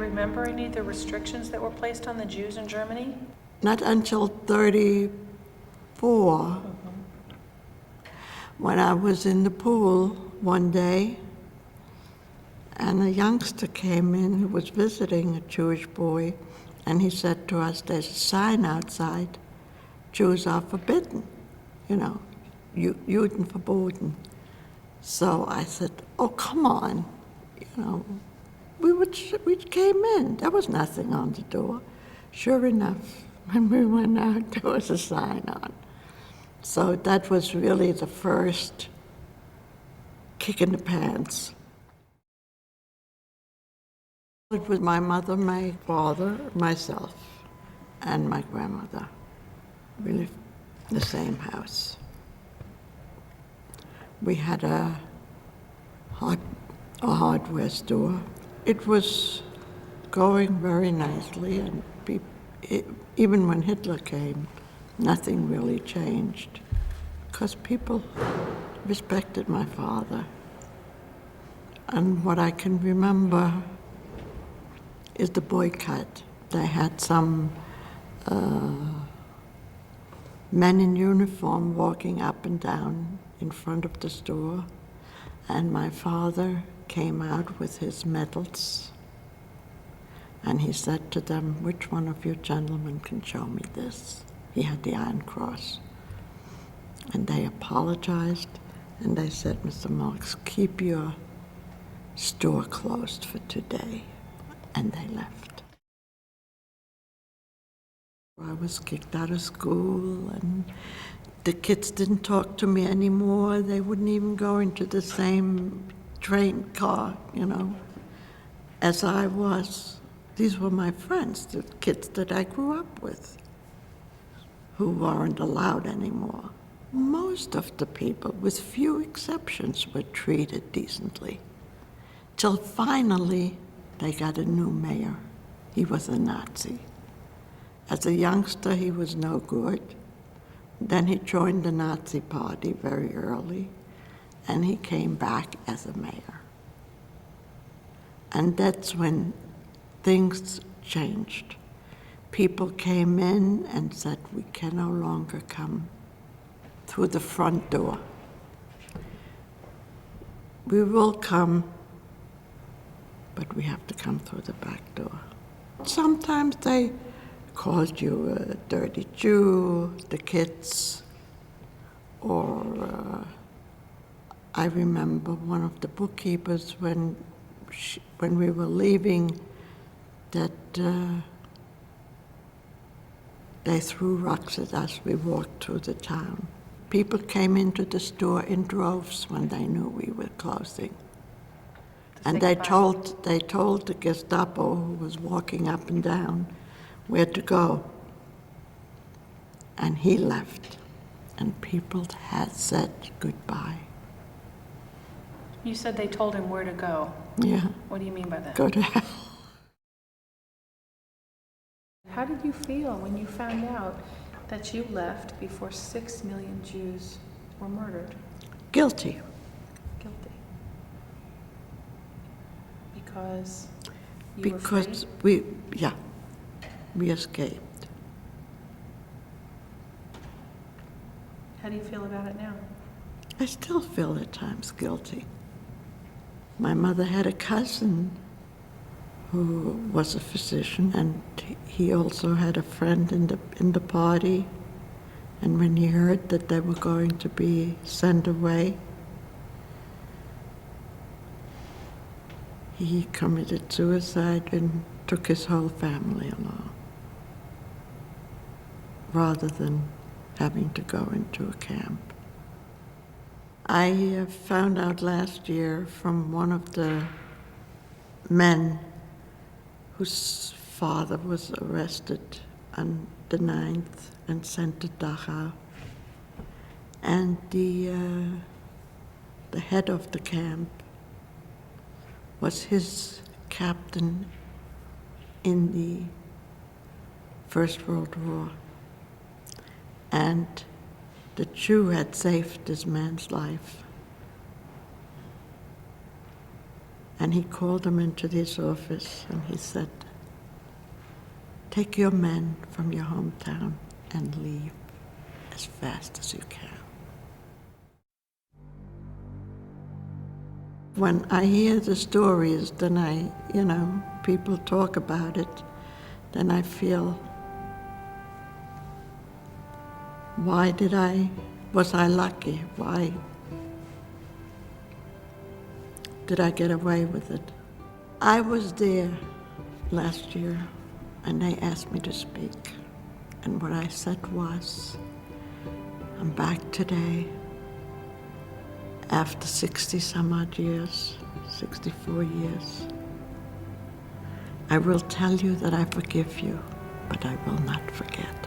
remember any of the restrictions that were placed on the Jews in Germany? Not until 1934, when I was in the pool one day, and a youngster came in who was visiting, a Jewish boy, and he said to us, there's a sign outside, Jews are forbidden, Juden verboten. So I said, oh, come on, we came in, there was nothing on the door. Sure enough, when we went out, there was a sign on. So that was really the first kick in the pants. It was my mother, my father, myself, and my grandmother. We lived in the same house. We had a hardware store. It was going very nicely, and even when Hitler came, nothing really changed, because people respected my father. And what I can remember is the boycott. They had some men in uniform walking up and down in front of the store, and my father came out with his medals, and he said to them, which one of you gentlemen can show me this? He had the Iron Cross. And they apologized, and they said, Mr. Marx, keep your store closed for today. And they left. I was kicked out of school, and the kids didn't talk to me anymore. They wouldn't even go into the same train car, as I was. These were my friends, the kids that I grew up with, who weren't allowed anymore. Most of the people, with few exceptions, were treated decently, till finally they got a new mayor. He was a Nazi. As a youngster, he was no good. Then he joined the Nazi party very early, and he came back as a mayor. And that's when things changed. People came in and said, we can no longer come through the front door. We will come, but we have to come through the back door. Sometimes they called you a dirty Jew, the kids, or I remember one of the bookkeepers when we were leaving that they threw rocks at us. We walked through the town. People came into the store in droves when they knew we were closing. And they told the Gestapo who was walking up and down where to go. And he left, and people had said goodbye. You said they told him where to go. Yeah. What do you mean by that? Go to hell. How did you feel when you found out that you left before 6 million Jews were murdered? Guilty. Guilty. Because you Because were afraid? we escaped. How do you feel about it now? I still feel at times guilty. My mother had a cousin who was a physician, and he also had a friend in the party. And when he heard that they were going to be sent away, he committed suicide and took his whole family along, rather than having to go into a camp. I found out last year from one of the men whose father was arrested on the 9th and sent to Dachau. And the head of the camp was his captain in the First World War. And the Jew had saved this man's life. And he called them into his office and he said, take your men from your hometown and leave as fast as you can. When I hear the stories, then people talk about it, then I feel, was I lucky? Why did I get away with it? I was there last year and they asked me to speak. And what I said was, I'm back today after 60 some odd years, 64 years. I will tell you that I forgive you, but I will not forget.